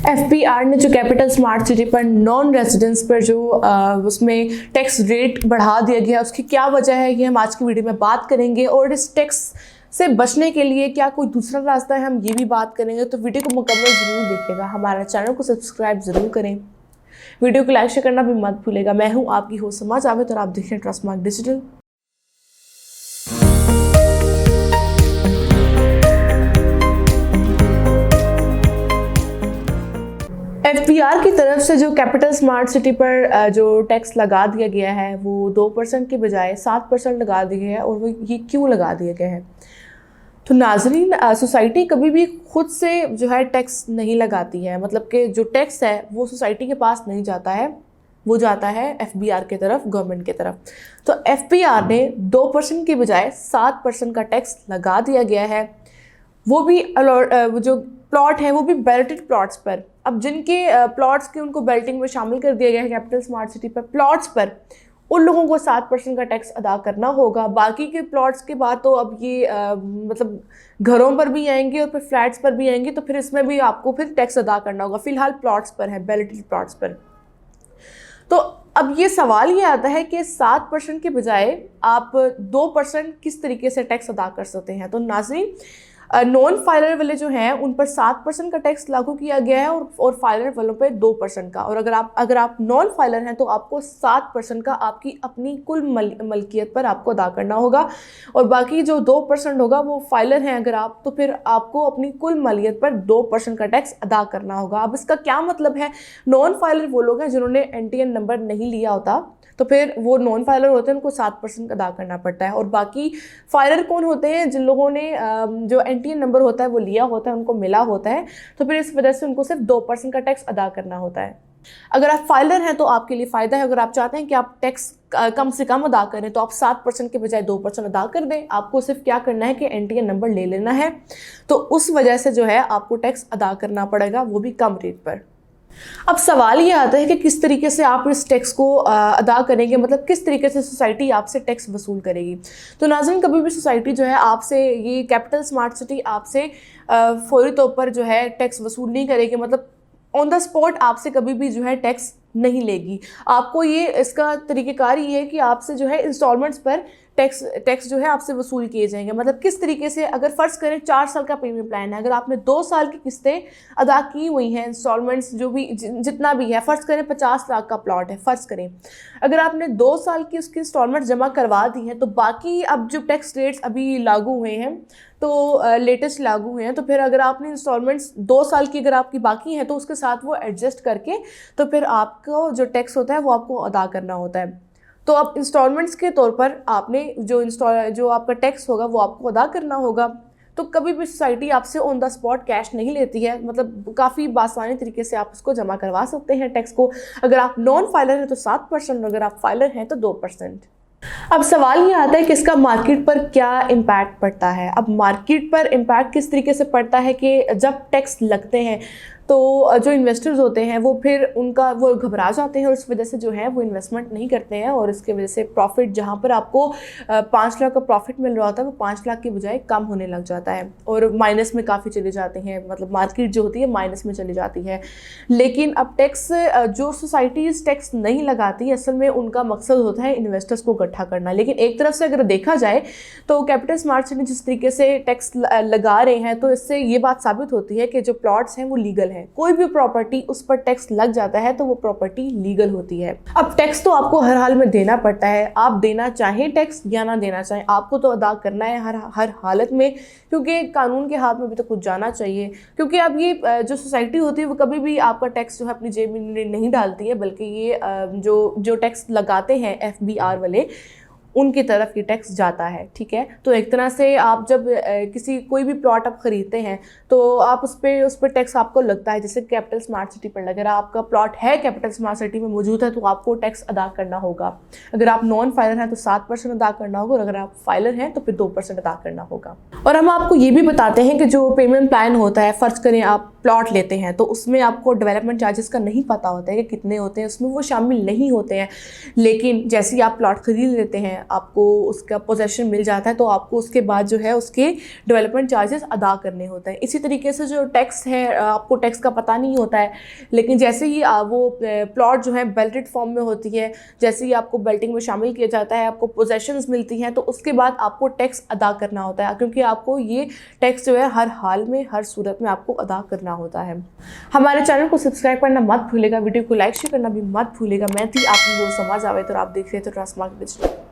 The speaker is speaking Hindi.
एफबीआर ने जो कैपिटल स्मार्ट सिटी पर नॉन रेजिडेंट्स पर जो उसमें टैक्स रेट बढ़ा दिया गया, उसकी क्या वजह है, ये हम आज की वीडियो में बात करेंगे। और इस टैक्स से बचने के लिए क्या कोई दूसरा रास्ता है, हम ये भी बात करेंगे। तो वीडियो को मुकम्मल ज़रूर देखिएगा, हमारे चैनल को सब्सक्राइब ज़रूर करें, वीडियो को लाइक शेयर करना भी मत भूलेगा। मैं हूँ आपकी होस्ट समा जावेद और आप देख रहे हैं ट्रस्टमार्क डिजिटल। एफबीआर की तरफ से जो कैपिटल स्मार्ट सिटी पर जो टैक्स लगा दिया गया है वो 2% के बजाय 7% लगा दिया गया है। और वो ये क्यों लगा दिया गया है? तो नाजरीन, सोसाइटी कभी भी खुद से जो है टैक्स नहीं लगाती है। मतलब कि जो टैक्स है वो सोसाइटी के पास नहीं जाता है, वो जाता है एफबीआर की तरफ, गवर्नमेंट की तरफ। तो एफबीआर ने 2% के बजाय 7% का टैक्स लगा दिया गया है। वो भी जो प्लॉट हैं वो भी बैलेटेड प्लॉट्स पर। अब जिनके प्लॉट्स के उनको बेल्टिंग में शामिल कर दिया गया है कैपिटल स्मार्ट सिटी पर, प्लॉट्स पर, उन लोगों को 7% का टैक्स अदा करना होगा। बाकी के प्लॉट्स के बाद तो अब ये मतलब घरों पर भी आएंगे और फिर फ्लैट्स पर भी आएंगे, तो फिर इसमें भी आपको फिर टैक्स अदा करना होगा। फिलहाल प्लॉट्स पर है, बैलेटेड प्लॉट्स पर। तो अब ये सवाल ये आता है कि 7% के बजाय आप 2% किस तरीके से टैक्स अदा कर सकते हैं। तो नाज़रीन, नॉन फाइलर वाले जो हैं उन पर 7% का टैक्स लागू किया गया है और फाइलर वालों पे 2% का। और अगर आप नॉन फाइलर हैं तो आपको 7% का आपकी अपनी कुल मलकियत पर आपको अदा करना होगा। और बाकी जो 2% होगा वो फाइलर हैं अगर आप, तो फिर आपको अपनी कुल मलकियत पर 2% का टैक्स अदा करना होगा। अब इसका क्या मतलब है? नॉन फाइलर वो लोग हैं जिन्होंने एनटीएन नंबर नहीं लिया होता, तो फिर वो नॉन फाइलर होते हैं, उनको 7% अदा करना पड़ता है। और बाकी फाइलर कौन होते हैं? जिन लोगों ने जो एनटीएन नंबर होता है वो लिया होता है, उनको मिला होता है, तो फिर इस वजह से उनको सिर्फ 2% का टैक्स अदा करना होता है। अगर आप फाइलर हैं तो आपके लिए फ़ायदा है। अगर आप चाहते हैं कि आप टैक्स कम से कम अदा करें तो आप 7% के बजाय 2% अदा कर दें। आपको सिर्फ क्या करना है कि एनटीएन नंबर ले लेना है, तो उस वजह से जो है आपको टैक्स अदा करना पड़ेगा, वो भी कम रेट पर। अब सवाल ये आता है कि किस तरीके से आप इस टैक्स को अदा करेंगे, मतलब किस तरीके से सोसाइटी आपसे टैक्स वसूल करेगी। तो नाज़रीन, कभी भी सोसाइटी जो है आपसे, ये कैपिटल स्मार्ट सिटी आपसे फौरी तौर पर जो है टैक्स वसूल नहीं करेगी। मतलब ऑन द स्पॉट आपसे कभी भी जो है टैक्स नहीं लेगी। आपको ये इसका तरीक़ेकार ये है कि आपसे जो है इंस्टॉलमेंट्स पर टैक्स जो है आपसे वसूल किए जाएंगे। मतलब किस तरीके से, अगर फ़र्ज़ करें 4 साल का पेमेंट प्लान है, अगर आपने 2 साल की किस्तें अदा की हुई हैं, इंस्टॉलमेंट्स जो भी जितना भी है, फ़र्ज़ करें 50 लाख का प्लॉट है, फ़र्ज़ करें अगर आपने 2 साल की उसकी इंस्टॉलमेंट जमा करवा दी हैं, तो बाकी अब जो टैक्स रेट्स अभी लागू हुए हैं, तो लेटेस्ट लागू हुए हैं, तो फिर अगर आपने इंस्टॉलमेंट्स 2 साल की अगर आपकी बाकी हैं तो उसके साथ वो एडजस्ट करके तो फिर आपको जो टैक्स होता है वो आपको अदा करना होता है। तो अब इंस्टॉलमेंट्स के तौर पर आपने जो आपका टैक्स होगा वो आपको अदा करना होगा। तो कभी भी सोसाइटी आपसे ऑन द स्पॉट कैश नहीं लेती है, मतलब काफ़ी आसानी तरीके से आप उसको जमा करवा सकते हैं टैक्स को। अगर आप नॉन फाइलर हैं तो 7%, अगर आप फाइलर हैं तो 2%। अब सवाल ये आता है कि इसका मार्केट पर क्या इम्पैक्ट पड़ता है। अब मार्केट पर इम्पैक्ट किस तरीके से पड़ता है कि जब टैक्स लगते हैं तो जो इन्वेस्टर्स होते हैं वो फिर वो घबरा जाते हैं और इस वजह से जो है वो इन्वेस्टमेंट नहीं करते हैं। और इसके वजह से प्रॉफिट, जहाँ पर आपको 5 लाख का प्रॉफिट मिल रहा होता है, वो 5 लाख की बजाय कम होने लग जाता है और माइनस में काफ़ी चले जाते हैं। मतलब मार्केट जो होती है माइनस में चली जाती है। लेकिन अब टैक्स, जो सोसाइटीज़ टैक्स नहीं लगाती, असल में उनका मकसद होता है इन्वेस्टर्स को इकट्ठा करना। लेकिन एक तरफ से अगर देखा जाए तो कैपिटल स्मार्ट सिटी जिस तरीके से टैक्स लगा रहे हैं, तो इससे ये बात साबित होती है कि जो प्लॉट्स हैं वो लीगल है। कोई भी प्रॉपर्टी उस पर टैक्स लग जाता है तो वो प्रॉपर्टी लीगल होती है। अब टैक्स तो आपको हर हाल में देना पड़ता है, आप देना चाहें टैक्स या ना देना चाहें, आपको तो अदा करना है हर हालत में, क्योंकि कानून के हाथ में भी तो कुछ जाना चाहिए। क्योंकि अब ये जो सोसाइटी होती है वो कभी भी आपका टैक्स जो है अपनी जेब में नहीं डालती है, बल्कि ये जो टैक्स लगाते हैं एफबीआर वाले, उनकी तरफ ये टैक्स जाता है। ठीक है, तो एक तरह से आप जब कोई भी प्लॉट आप ख़रीदते हैं तो आप उस पर टैक्स आपको लगता है, जैसे कैपिटल स्मार्ट सिटी पर अगर आपका प्लॉट है कैपिटल स्मार्ट सिटी में मौजूद है तो आपको टैक्स अदा करना होगा। अगर आप नॉन फाइलर हैं तो 7% अदा करना होगा, और अगर आप फाइलर हैं तो फिर 2% अदा करना होगा। और हम आपको ये भी बताते हैं कि जो पेमेंट प्लान होता है, फ़र्ज़ करें आप प्लॉट लेते हैं तो उसमें आपको डेवलपमेंट चार्जेस का नहीं पता होता है कि कितने होते हैं, उसमें वो शामिल नहीं होते हैं। लेकिन जैसे ही आप प्लॉट खरीद लेते हैं, आपको उसका पोजेशन मिल जाता है तो आपको उसके बाद जो है उसके डेवलपमेंट चार्जेस अदा करने होते हैं। इसी तरीके से जो टैक्स है, आपको टैक्स का पता नहीं होता है, लेकिन जैसे ही वो प्लॉट जो है बेल्टेड फॉर्म में होती है, जैसे ही आपको बेल्टिंग में शामिल किया जाता है, आपको पोजेशंस मिलती हैं, तो उसके बाद आपको टैक्स अदा करना होता है, क्योंकि आपको ये टैक्स जो है हर हाल में, हर सूरत में आपको अदा करना होता है। हमारे चैनल को सब्सक्राइब करना मत भूलेगा, वीडियो को लाइक शेयर करना भी मत भूलेगा। मैं थी आपकी वो समाज आवेद और आप देख रहे थे ट्रांसमार्केट डिजिटल।